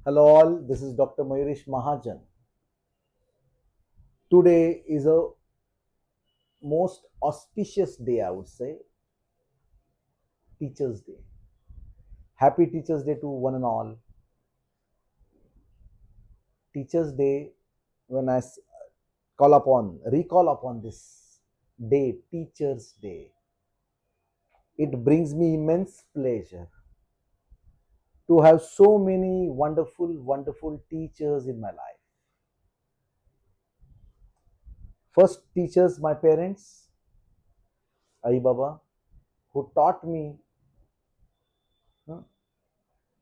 Hello all, this is Dr. Mayurish Mahajan. Today is a most auspicious day, I would say, Teachers Day. Happy Teachers Day to one and all. Teachers Day, when recall upon this day, Teachers Day, it brings me immense pleasure to have so many wonderful teachers in my life. First teachers, my parents, Ai Baba, who taught me huh,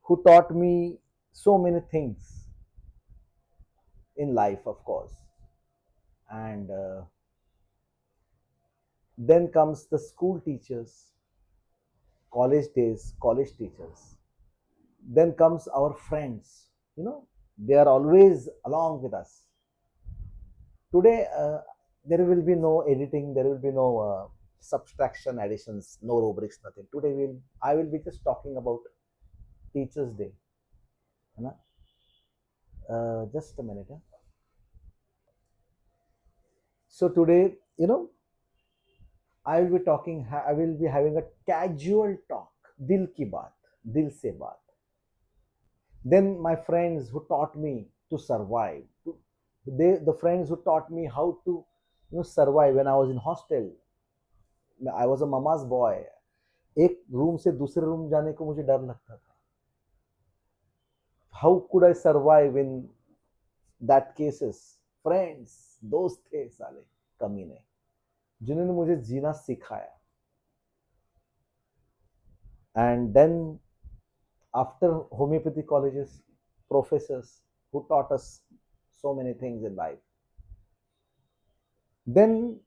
who taught me so many things in life, of course. And then comes the school teachers, college days, college teachers. Then comes our friends. They are always along with us. Today, there will be no editing, there will be no subtraction, additions, no rubrics, nothing. Today, I will be just talking about Teachers' Day. Just a minute. So today, I will be having a casual talk, dil ki baat, dil se baat. Then my friends who taught me to survive, the friends who taught me how to, survive when I was in hostel. I was a mama's boy. एक room से दूसरे room जाने को मुझे डर लगता था. How could I survive in that cases? Friends, दोस्त थे साले कमीने जिन्होंने मुझे जीना सिखाया. And then after homeopathy colleges, professors who taught us so many things in life. Then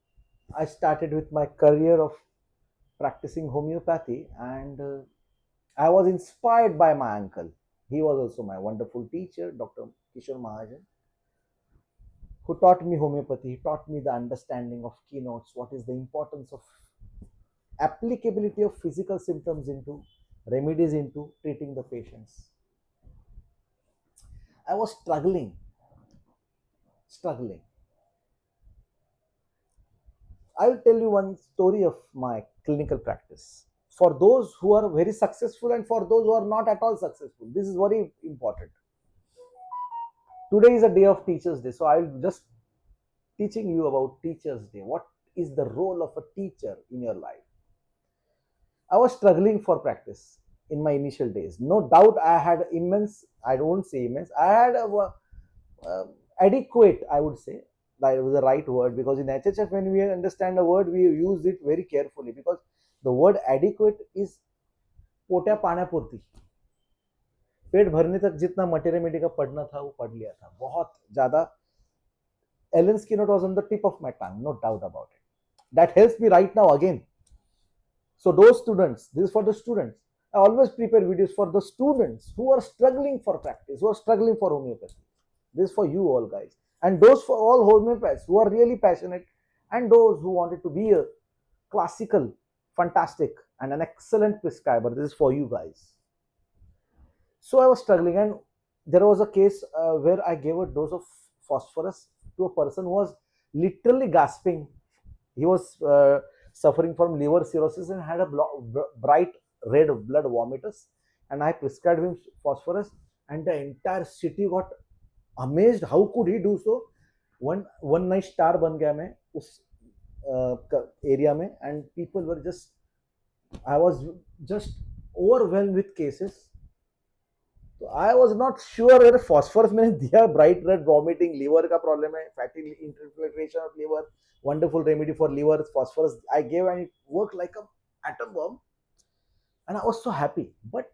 I started with my career of practicing homeopathy, and I was inspired by my uncle. He was also my wonderful teacher, Dr. Kishore Mahajan, who taught me homeopathy. He taught me the understanding of keynotes, what is the importance of applicability of physical symptoms into remedies into treating the patients. I was struggling. I will tell you one story of my clinical practice. For those who are very successful and for those who are not at all successful, this is very important. Today is a day of Teachers' Day, so I will just teaching you about Teachers' Day. What is the role of a teacher in your life? I was struggling for practice in my initial days. No doubt, I had immense. I don't say immense. I had adequate. I would say that was the right word, because in HHF when we understand a word, we use it very carefully, because the word adequate is पोट्या पाण्यापुरती. पेट भरने तक जितना मटेरियमिटी का पढ़ना था वो पढ़ लिया था. बहुत ज्यादा Ellen's keynote was on the tip of my tongue, no doubt about it. That helps me right now again. So those students, this is for the students. I always prepare videos for the students who are struggling for practice, who are struggling for homeopathy. This is for you all guys. And those for all homeopaths who are really passionate, and those who wanted to be a classical, fantastic, and an excellent prescriber. This is for you guys. So I was struggling, and there was a case where I gave a dose of phosphorus to a person who was literally gasping. He was suffering from liver cirrhosis and had a bright red blood vomitus. And I prescribed him phosphorus, and the entire city got amazed. How could he do so? One night star ban gaya मैं उस area में, and people were just, I was just overwhelmed with cases. तो I was not sure अगर phosphorus मैंने दिया, bright red vomiting, liver का problem है, fatty infiltration of liver, wonderful remedy for liver, phosphorus I gave, and it worked like a atom bomb, and I was so happy. But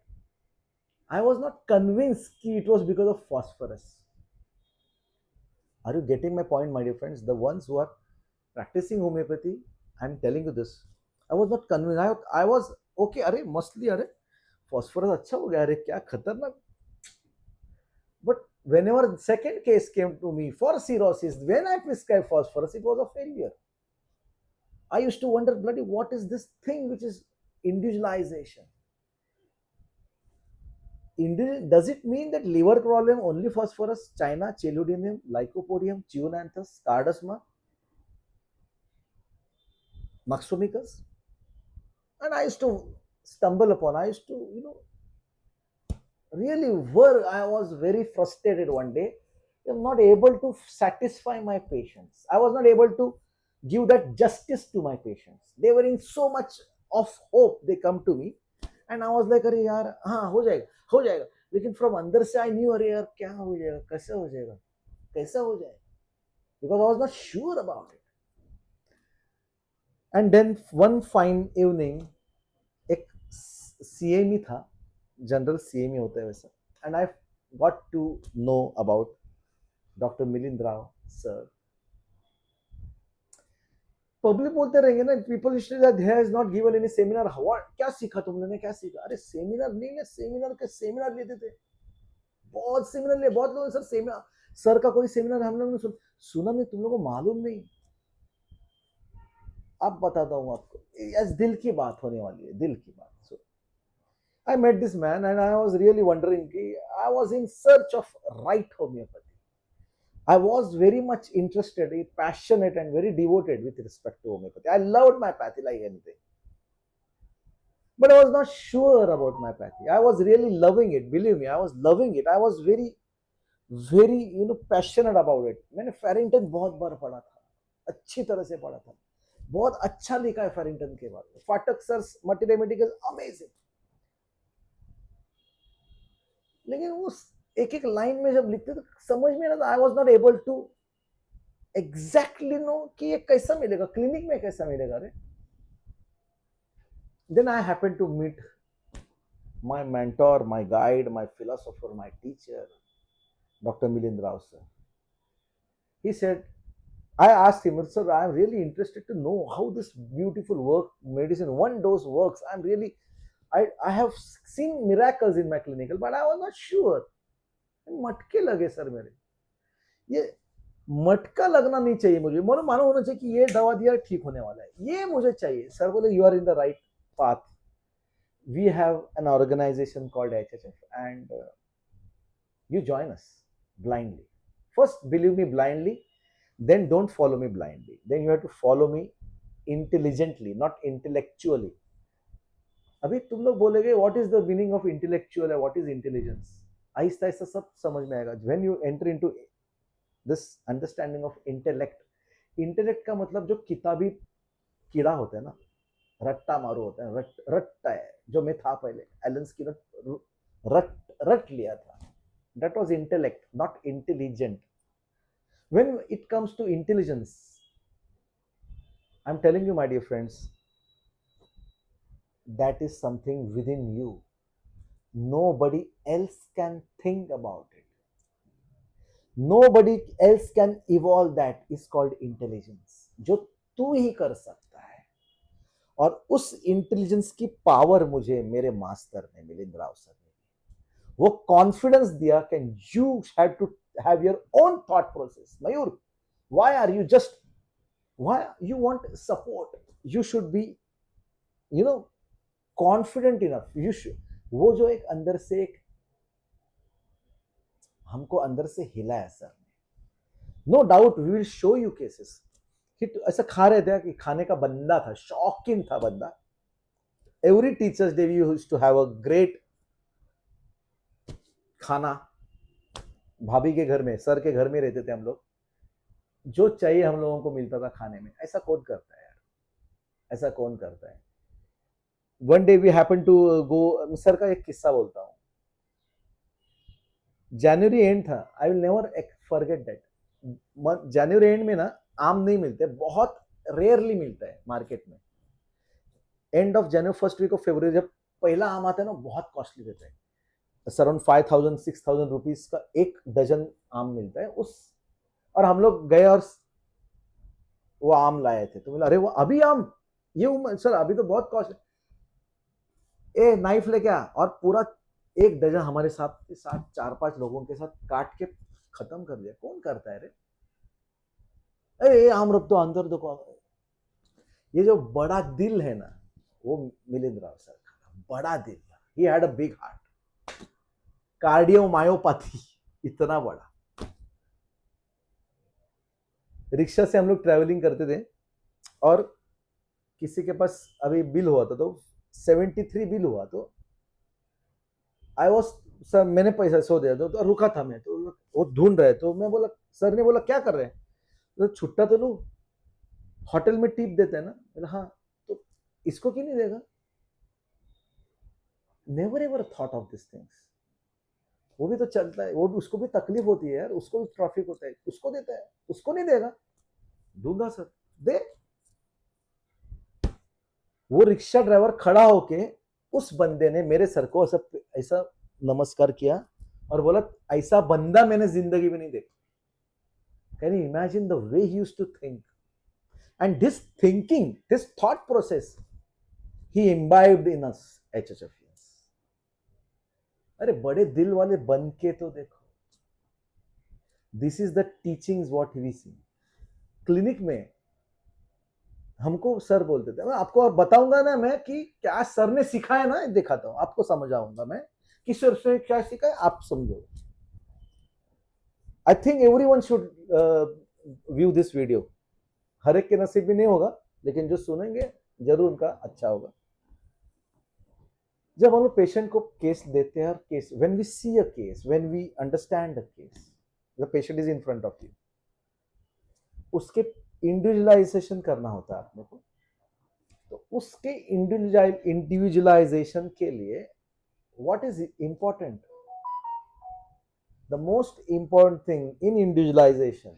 I was not convinced that it was because of phosphorus. Are you getting my point, my dear friends? The ones who are practicing homeopathy, I'm telling you this, I was not convinced. I was okay, अरे मस्तली, अरे phosphorus अच्छा हो गया, अरे क्या खतरनाक. But whenever the second case came to me for cirrhosis, when I prescribed phosphorus, it was a failure. I used to wonder, bloody, what is this thing which is individualization? does it mean that liver problem only phosphorus, China, Chelidinium, Lycopodium, Chionanthus, Cardasma, Maxomicus? And I used to stumble upon, I used to, really I was very frustrated one day. I'm not able to satisfy my patients. I was not able to give that justice to my patients. They were in so much of hope. They come to me and I was like, अरे यार हाँ हो जाएगा लेकिन from अंदर से I knew अरे यार क्या हो जाएगा कैसे हो जाएगा कैसा हो जाएगा because I was not sure about it. And then one fine evening एक CME था, जनरल CME होता है वैसा, and I got to know about Dr. Milind Rao sir. Public बोलते रहेंगे ना, people has not given any seminar. क्या सीखा तुमने, क्या सीखा? अरे सेमिनार नहीं ले, सेमिनार के सेमिनार लेते थे, बहुत सेमिनार लिए, बहुत लोग सर सेमिनार, सर का कोई सेमिनार हम लोगों ने सुना नहीं, तुम लोगों को मालूम नहीं. अब बताता हूँ आपको, यस दिल की बात होने वाली है, दिल की बात. So I met this man and I was really wondering कि I was in search of right homeopathy. I was very much interested, passionate and very devoted with respect to homeopathy. I loved my pathy like anything. But I was not sure about my pathy. I was really loving it. Believe me, I was loving it. I was very, very, passionate about it. मैंने फेरिंगटन बहुत बार पढ़ा था, अच्छी तरह से पढ़ा था, बहुत अच्छा लिखा है फेरिंगटन के बारे में. फाटक सर मल्टीरेमेडिक इज अमेजिंग. लेकिन उस एक एक लाइन में जब लिखते तो समझ में ना, I was not able to exactly know कि ये कैसा मिलेगा, क्लिनिक में कैसा मिलेगा. रे then I happen to meet my mentor, my guide, my philosopher, my teacher, doctor Milind Rao sir. He said, I asked him, sir, I am really interested to know how this beautiful work, medicine, one dose works. I'm really, I have seen miracles in my clinical, but I was not sure. मटके लगे sir मेरे. ये मटका लगना नहीं चाहिए मुझे, मानो होना चाहिए कि ये दवा दिया ठीक होने वाला है, ये मुझे चाहिए. सर बोले, you are in the right path. We have an organization called HHF and you join us blindly. First believe me blindly, then don't follow me blindly. Then you have to follow me intelligently, not intellectually. अभी तुम लोग बोलेगे what is the meaning of intellectual, what is intelligence. आहिस्ता आहिस्ता सब समझ में आएगा. When you enter into this understanding of intellect. Intellect का मतलब जो किताबी कीड़ा होता है ना, रट्टा मारू होता है, रट्टा है जो मैं था पहले, एलन स्किनर रट लिया था. That was intellect, not intelligent. When it comes to intelligence, I'm telling you, my dear friends, that is something within you. Nobody else can think about it. Nobody else can evolve that. Is called intelligence. जो तू ही कर सकता है. और उस intelligence की power मुझे मेरे मास्टर ने, मिलिंद राव सर ने, वो कॉन्फिडेंस दिया कि you have to have your own thought process. Mayur, why are you just, why you want support? You should be, confident enough. You should, वो जो एक अंदर से एक हमको अंदर से हिला है सर ने. No doubt we will show you cases कि ऐसा खा रहे थे कि खाने का बंदा था, शौकीन था बंदा. Every teachers day we used to have a great खाना. भाभी के घर में, सर के घर में रहते थे हम लोग, जो चाहिए हम लोगों को मिलता था खाने में. ऐसा कौन करता है यार, ऐसा कौन करता है. One day we happen to go, sir का एक किस्सा बोलता हूँ. जनवरी एंड था, I will never forget that. जनवरी एंड में ना आम नहीं मिलते, बहुत रेयरली मिलता है मार्केट में. End of January, first week of February जब पहला आम आता है ना, बहुत कॉस्टली रहता है. अराउंड 5,000-6,000 रुपीज का एक डजन आम मिलता है उस. और हम लोग गए और वो आम लाए थे, तो बोला अरे वो अभी आम, ये सर अभी तो बहुत कॉस्ट. ए नाइफ लेके आ, और पूरा एक डजन हमारे साथ 4-5 लोगों के साथ काट के खत्म कर दिया. कौन करता है रे. ए आम रख दो अंदर दो. ये जो बड़ा दिल है ना, वो मिलिंद राव सर का बड़ा दिल. He had a big heart. Cardiomyopathy, इतना बड़ा। रिक्शा से हम लोग ट्रैवलिंग करते थे और किसी के पास अभी बिल हुआ था, तो 73 बिल हुआ, तो आई वॉज, सर मैंने पैसा सो दिया तो रुका था मैं, तो वो ढूंढ रहे, तो मैं बोला, सर ने बोला क्या कर रहे हैं, तो छुट्टा तो लू, होटल में टिप देते हैं ना, बोला हाँ, तो इसको क्यों नहीं देगा। Never ever thought of this things. वो भी तो चलता है, वो भी, उसको भी तकलीफ होती है यार, उसको भी ट्रैफिक होता है, उसको देता है, उसको नहीं देगा। दूंगा सर, दे। वो रिक्शा ड्राइवर खड़ा होके, उस बंदे ने मेरे सर को ऐसा ऐसा नमस्कार किया और बोला, ऐसा बंदा मैंने जिंदगी में नहीं देखा। Can you imagine the way he used to think, and this thinking, this thought process he imbibed in us एचएचएफियंस। अरे बड़े दिल वाले बन के तो देखो। This is the teachings what we see. Clinic में हमको सर बोलते थे, मैं आपको बताऊंगा ना मैं कि क्या सर ने सिखाया ना, दिखाता हूं आपको, समझाऊंगा मैं कि सर से क्या सिखाया, आप समझो। I think everyone should view this video. हर एक के नसीब भी नहीं होगा, लेकिन जो सुनेंगे जरूर उनका अच्छा होगा। जब हम लोग पेशेंट को केस देते हैं, case, when we see a case, when we understand a case, the patient is in front of you, उसके इंडिविजुअलाइजेशन करना होता है अपने को। तो उसके इंडिविजुअलाइजेशन के लिए what is important, the most important thing in individualization,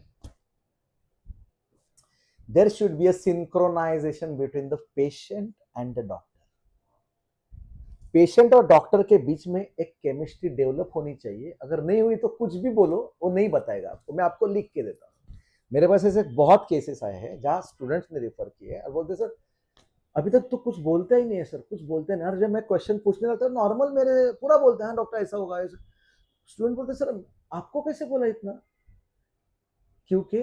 there should be a synchronization between the patient and the doctor. Patient और डॉक्टर के बीच में एक केमिस्ट्री डेवलप होनी चाहिए। अगर नहीं हुई तो कुछ भी बोलो, वो नहीं बताएगा आपको, मैं आपको लिख के देता हूँ। मेरे पास ऐसे बहुत केसेस आए हैं जहां स्टूडेंट्स ने रेफर किए और बोलते सर अभी तक तो कुछ बोलता ही नहीं है सर, कुछ बोलते नहीं। और जब मैं क्वेश्चन पूछने लगता हूँ, नॉर्मल मेरे पूरा बोलते हैं, डॉक्टर ऐसा होगा ऐसा। स्टूडेंट बोलते सर आपको कैसे बोला इतना, क्योंकि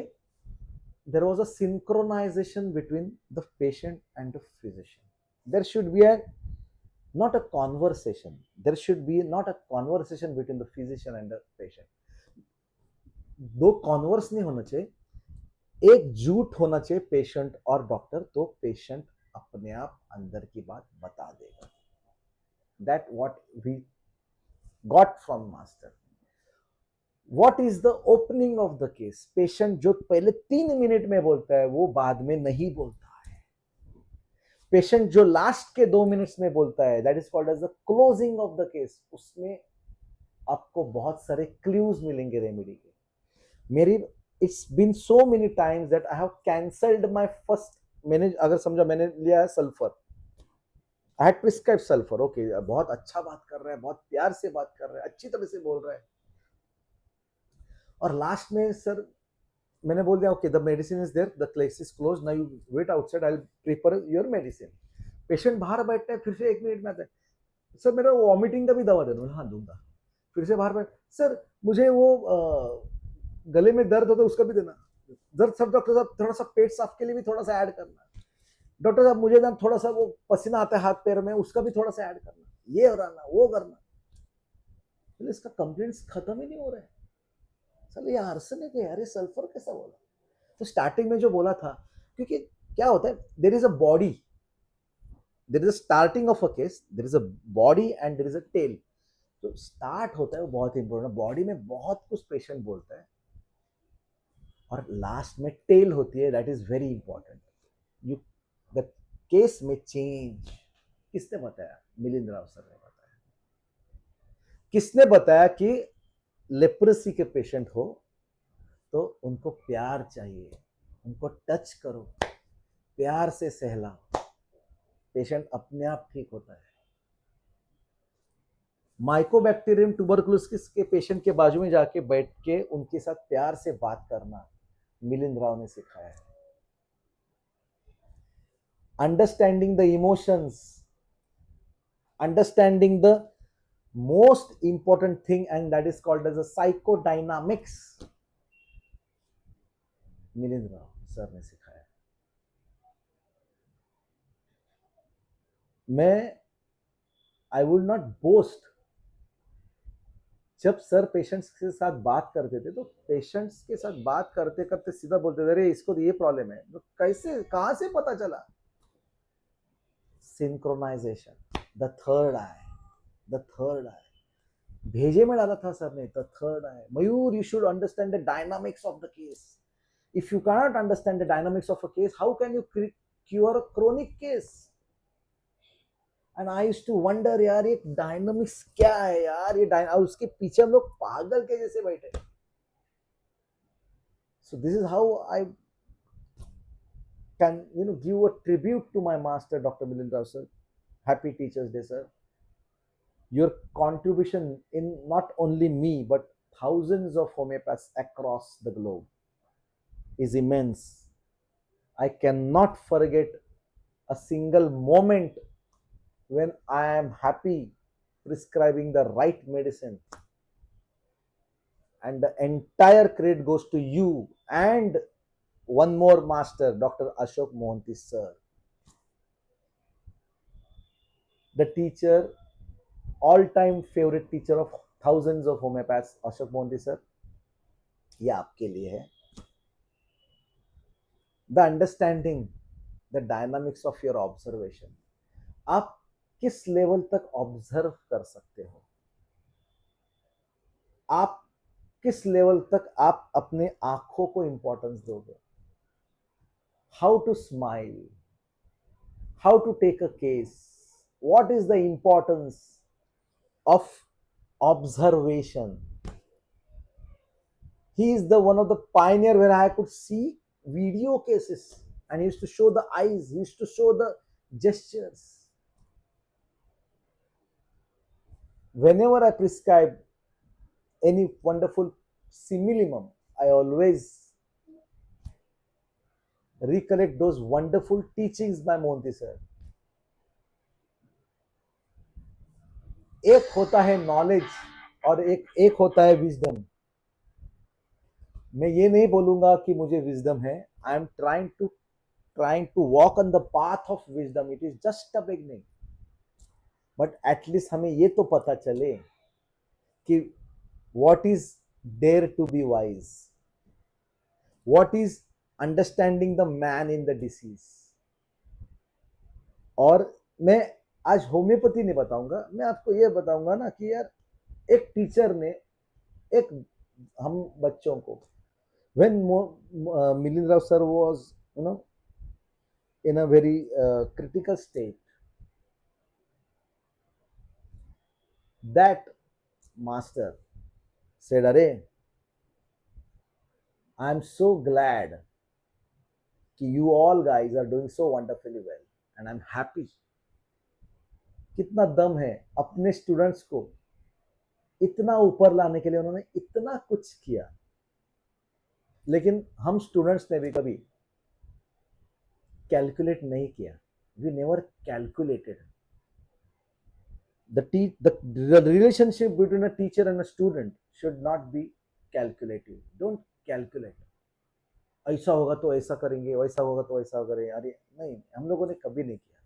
there was a synchronization between the patient and the physician. There should be a not a conversation. There should be not a conversation between the physician and the patient. दो converse नहीं होना चाहिए, एक झूठ होना चाहिए पेशेंट और doctor, तो पेशेंट अपने आप अंदर की बात बता देगा। That what we got from master. What is the opening of the case. Patient जो पहले 3 मिनट में बोलता है वो बाद में नहीं बोलता। पेशेंट जो लास्ट के 2 मिनट्स में बोलता है, that is called as the closing of the case. उसमें आपको बहुत सारे क्लूज मिलेंगे रेमेडी के। मेरी it's been so many times that I have cancelled my first, मैंने अगर समझा मैंने लिया है sulphur, I had prescribe sulphur, okay बहुत अच्छा बात कर रहा है, बहुत प्यार से बात कर रहा है, अच्छी तरह से बोल रहा है, और लास्ट में सर मैंने बोल दिया okay the medicine is there, the case is close, now you wait outside, I will prepare your medicine. Patient बाहर बैठता है, फिर से 1 मिनट में आता है, सर मेरा वॉमिटिंग का भी दवा दे दो, हाँ दूंगा। फिर से बाहर बैठ, सर मुझे वो गले में दर्द होता है उसका भी देना। दर्द सब डॉक्टर साहब थोड़ा सा पेट साफ के लिए भी थोड़ा सा ऐड करना। डॉक्टर साहब मुझे ना थोड़ा सा वो पसीना आता है हाथ पैर में, उसका भी थोड़ा सा ऐड करना, ये करना वो करना। तो इसका कंप्लेंट्स खत्म ही नहीं हो रहा है। सर ये आर्सेनिक है यार, ये सल्फर कैसा बोला। तो स्टार्टिंग में जो बोला था, क्योंकि क्या होता है, there is a body, there is a starting of a case, there is a body and there is a tail. तो स्टार्ट होता है वो बहुत इंपॉर्टेंट, बॉडी में बहुत कुछ पेशेंट बोलता है, और लास्ट में टेल होती है, that is very important. You the case में चेंज किसने बताया, मिलिंद राव सर ने बताया। किसने बताया कि लेप्रेसी के पेशेंट हो तो उनको प्यार चाहिए, उनको टच करो, प्यार से सहलाओ, पेशेंट अपने आप ठीक होता है। माइकोबैक्टीरियम ट्यूबरकुलोसिस के पेशेंट के बाजू में जाके बैठ के उनके साथ प्यार से बात करना मिलिंद राव ने सिखाया है। Understanding the emotions, understanding the most important thing, and that is called as a psychodynamics, Milind Rao sir ने सिखाया। मैं आई वुड नॉट बोस्ट जब सर पेशेंट्स के साथ बात करते थे तो पेशेंट्स के साथ बात करते करते सीधा बोलते थे, अरे इसको तो ये प्रॉब्लम है, तो कैसे कहां से पता चला? सिंक्रोनाइजेशन, द थर्ड आई भेजे में डाला था सर ने, the third eye. Mayur, you should understand the dynamics of the case. If you cannot understand the dynamics of a case, how can you cure a chronic case? And I used to wonder, यार ये dynamics क्या है यार, ये और उसके पीछे हम लोग पागल के जैसे बैठे। So this is how I can give a tribute to my master, Dr. Milind Rao sir. Happy Teachers Day, sir. Your contribution in not only me but thousands of homeopaths across the globe is immense. I cannot forget a single moment when I am happy prescribing the right medicine, and the entire credit goes to you and one more master, Dr. Ashok Mohanty sir, the teacher, all-time favorite teacher of thousands of homeopaths, Ashok Mohanty sir. ये आपके लिए है. The understanding the dynamics of your observation. आप किस level तक observe कर सकते हो, आप किस लेवल तक आप अपने आंखों को इंपॉर्टेंस दोगे, how to smile, how to take a case, what is the importance of observation. He is the one of the pioneer where I could see video cases, and he used to show the eyes, he used to show the gestures. Whenever I prescribe any wonderful simillimum, I always recollect those wonderful teachings by Mohanty sir. एक होता है knowledge और एक होता है wisdom. मैं ये नहीं बोलूंगा कि मुझे विजडम है. I am trying to walk on the path of wisdom. It is just a beginning, but at least हमें ये तो पता चले कि what is dare to be wise, what is understanding the man in the disease. और मैं आज homeopathy नहीं बताऊंगा, मैं आपको ये बताऊंगा ना कि यार एक टीचर ने एक हम बच्चों को, when Milind Rao sir was in a very critical state, that master said, "Arey, I am so glad that you all guys are doing so wonderfully well, and I'm happy." कितना दम है अपने students को इतना ऊपर लाने के लिए, उन्होंने इतना कुछ किया. लेकिन हम स्टूडेंट्स ने भी कभी कैलकुलेट नहीं किया. We never calculated. The relationship between a teacher and a student should not be calculated. Don't calculate. ऐसा होगा तो ऐसा करेंगे, वैसा होगा तो ऐसा करेंगे. अरे नहीं, हम लोगों ने कभी नहीं किया.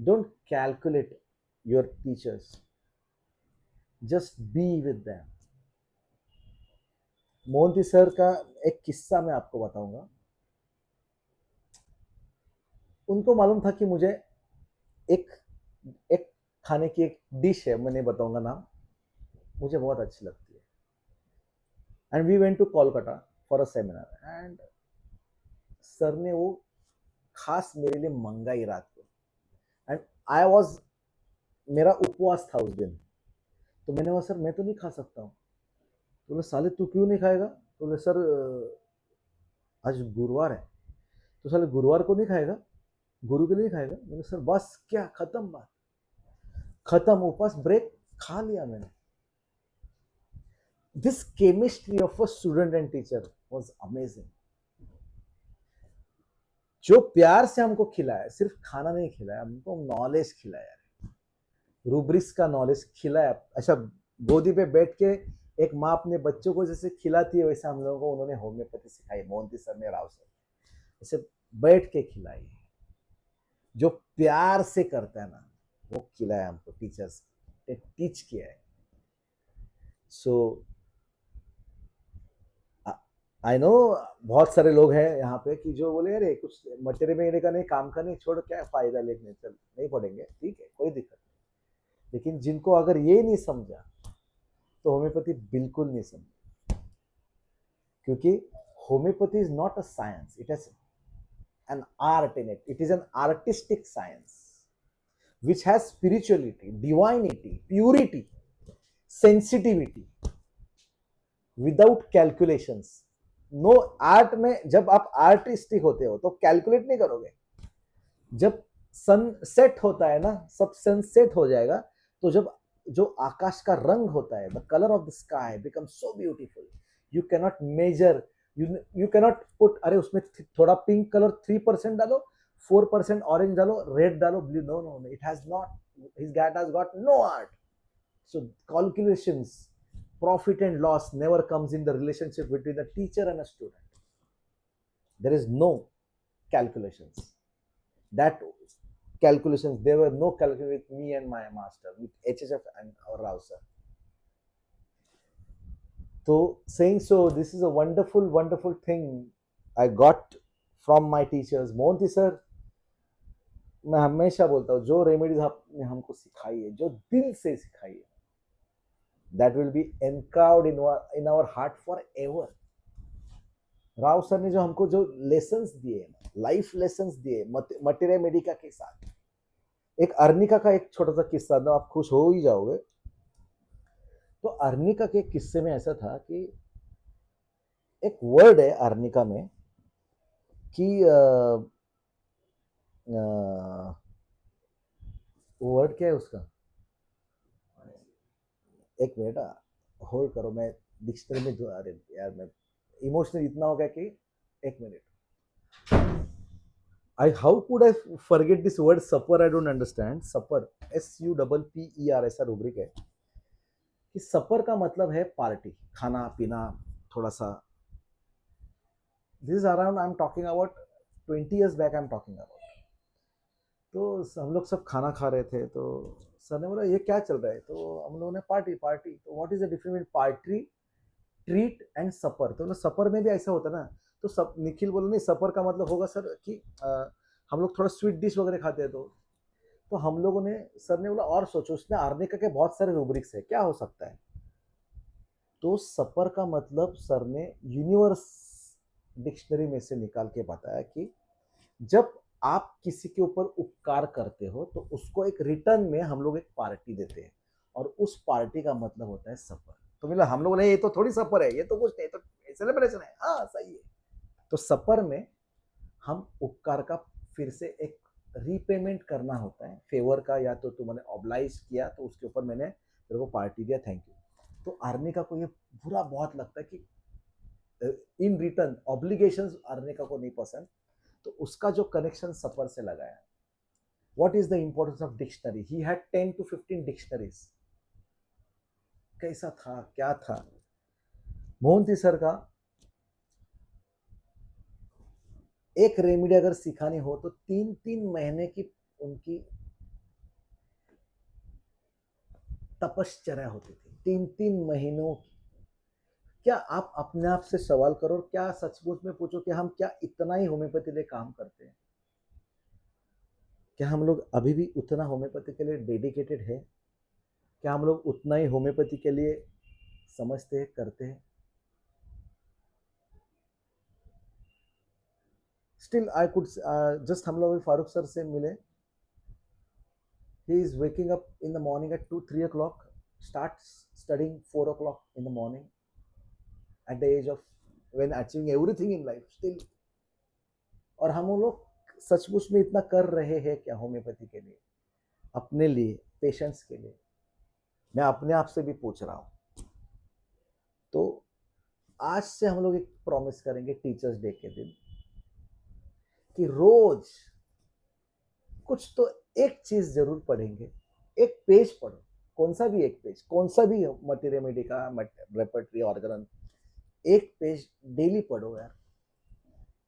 Don't calculate your teachers. Just be with them. Mohanty sir का एक किस्सा मैं आपको बताऊंगा. उनको मालूम था कि मुझे एक एक खाने की एक डिश है, मैं नहीं बताऊंगा नाम, मुझे बहुत अच्छी लगती है. And we went to Kolkata for a seminar, and sir ने वो खास मेरे लिए मंगाई रात को. एंड आई वॉज, मेरा उपवास था उस दिन, तो मैंने कहा सर मैं तो नहीं खा सकता हूँ. तो बोले साले तू क्यों नहीं खाएगा? तो बोले सर आज गुरुवार है. तो साले गुरुवार को नहीं खाएगा, गुरु के लिए खाएगा? मैंने सर बस क्या, खत्म बात, खत्म उपवास, ब्रेक, खा लिया मैंने. This chemistry of a student and teacher was amazing. जो प्यार से हमको खिलाया, सिर्फ खाना नहीं खिलाया, हमको नॉलेज खिलाया, रूब्रिक्स का नॉलेज खिलाया. अच्छा, गोदी पे बैठ के एक माँ अपने बच्चों को जैसे खिलाती है, वैसे हम लोगों को उन्होंने होम्योपैथी सिखाई. मोहंती सर ने, राव सर, ऐसे बैठ के खिलाई. जो प्यार से करता है ना, वो खिलाया हमको. टीचर्स ने टीच किया है. सो आई नो बहुत सारे लोग हैं यहाँ पे कि जो बोले अरे कुछ मटेरियल में का नहीं, काम का नहीं, छोड़ क्या फायदा लेने, चल नहीं पढ़ेंगे, ठीक है कोई दिक्कत नहीं। लेकिन जिनको अगर ये नहीं समझा तो होम्योपैथी बिल्कुल नहीं समझा, क्योंकि homeopathy is not a science, it is an art in it. It is an artistic science which has spirituality, divinity, purity, sensitivity, without calculations. No art में जब आप आर्टिस्टिक होते हो तो कैलकुलेट नहीं करोगे। जब सन सेट होता है ना, सब सनसेट हो जाएगा, तो जब जो आकाश का रंग होता है, the colour of the sky become so beautiful, you cannot measure, you cannot put अरे उसमें थोड़ा पिंक कलर 3% डालो, 4% ऑरेंज डालो, रेड डालो, blue, no no, it has not, his gut has got no art. So calculations, profit and loss never comes in the relationship between a teacher and a student. There is no calculations. That calculations, there were no calculations with me and my master, with HHF and our Rao sir. So saying so, this is a wonderful, wonderful thing I got from my teachers. Mohanty sir, मैं हमेशा बोलता हूँ जो remedies आपने हमको सिखाई है, जो दिल से सिखाई है, that will be encarved in our heart forever. Rao sir ने जो हमको जो लेसन्स दिए, लाइफ लेसन्स दिए मटेरिया मेडिका के साथ, एक अर्निका का एक छोटा सा किस्सा ना, आप खुश हो ही जाओगे। तो अर्निका के किस्से में ऐसा था कि एक वर्ड है अर्निका में कि वर्ड क्या है उसका, एक मिनट होल्ड करो, मैं डिक्शनरी में जो, अरे यार मैं इमोशनल इतना हो गया कि एक minute, I how could I forget this word supper? I don't understand. Supper, SUPPER ऐसा रूब्रिक है कि सपर का मतलब है पार्टी, खाना पीना थोड़ा सा। This is around I am talking about 20 years back, I am talking about. तो हम लोग सब खाना खा रहे थे, तो सर ने बोला ये क्या चल रहा है, तो हम लोगों ने पार्टी पार्टी, तो what is the difference between party, treat and supper? तो सपर में भी ऐसा होता ना, तो सब निखिल बोले नहीं सपर का मतलब होगा सर कि हम लोग थोड़ा स्वीट डिश वगैरह खाते हैं, तो हम लोगों ने, सर ने बोला और सोचो, उसने आर्निका के बहुत सारे रूब्रिक्स है, क्या हो सकता है? तो सपर का मतलब सर ने यूनिवर्स डिक्शनरी में से निकाल के बताया कि जब आप किसी के ऊपर उपकार करते हो तो उसको एक रिटर्न में हम लोग एक पार्टी देते हैं, और उस पार्टी का मतलब होता है सपर। तो मिला हम लोग ने, ये तो थोड़ी सपर है, ये तो कुछ नहीं, तो सेलिब्रेशन है, हाँ सही है। तो सपर में हम उपकार का फिर से एक रीपेमेंट करना होता है, फेवर का, या तो तुमने ऑब्लाइज किया तो उसके ऊपर मैंने तेरे को पार्टी दिया, थैंक यू। तो आर्निका को ये बुरा बहुत लगता है कि इन रिटर्न ऑब्लिगेशंस आर्निका को नहीं पसंद, तो उसका जो कनेक्शन सफर से लगाया। What is the importance of dictionary? He had 10 to 15 dictionaries. कैसा था, क्या था? मोहंती सर का एक रेमेडी अगर सिखानी हो तो 3-3 महीने की उनकी तपश्चर्या होती थी, 3-3 महीनों की। क्या आप अपने आप से सवाल करो, क्या सचमुच में पूछो कि हम क्या इतना ही होम्योपैथी लिए काम करते हैं? क्या हम लोग अभी भी उतना होम्योपैथी के लिए डेडिकेटेड है? क्या हम लोग उतना ही होम्योपैथी के लिए समझते हैं, करते हैं? स्टिल आई कुड जस्ट, हम लोग फारूक सर से मिले, he is waking up in the morning at 2-3 o'clock, starts studying 4 o'clock in the morning, at the age of when achieving everything in life still। और हम लोग सचमुच में इतना कर रहे हैं क्या होम्योपैथी के लिए, अपने लिए, पेशेंट्स के लिए? मैं अपने आप से भी पूछ रहा हूँ। तो आज से हम लोग एक प्रॉमिस करेंगे टीचर्स डे के दिन कि रोज कुछ तो एक चीज जरूर पढ़ेंगे, एक पेज पढ़ो, कौन सा भी एक पेज, कौन सा भी मटेरिया मेडिका, रेपर्टरी ऑर्गन, एक पेज डेली पढ़ो यार,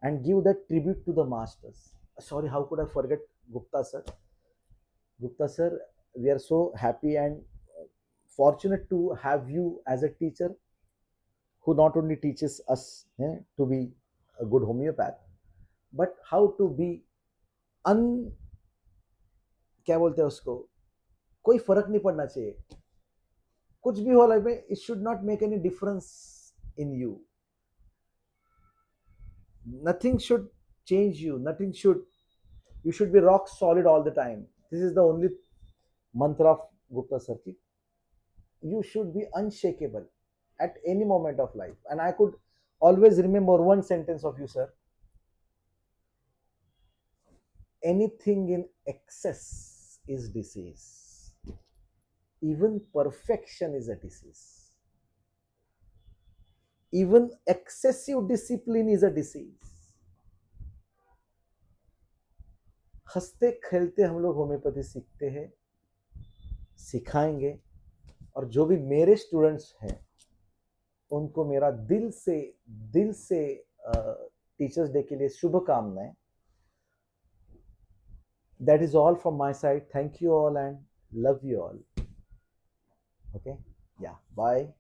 and give that tribute to the masters. Sorry, how could I forget Gupta sir? Gupta sir, we are so happy and fortunate to have you as a teacher who not only teaches us to be a good homeopath, but how to be un क्या बोलते हैं उसको, कोई फर्क नहीं पड़ना चाहिए, कुछ भी हो लाइफ में, it should not make any difference in you, nothing should change you, nothing should, you should be rock solid all the time. This is the only mantra of Gupta sir ki you should be unshakable at any moment of life. And I could always remember one sentence of you, sir: anything in excess is disease, even perfection is a disease, even excessive discipline is a disease. हंसते खेलते हम लोग homeopathy सीखते हैं, सिखाएंगे, और जो भी मेरे स्टूडेंट्स हैं उनको मेरा दिल से टीचर्स डे के लिए शुभकामनाएं. That is all from my side. Thank you all and love you all. Okay? Yeah. Bye.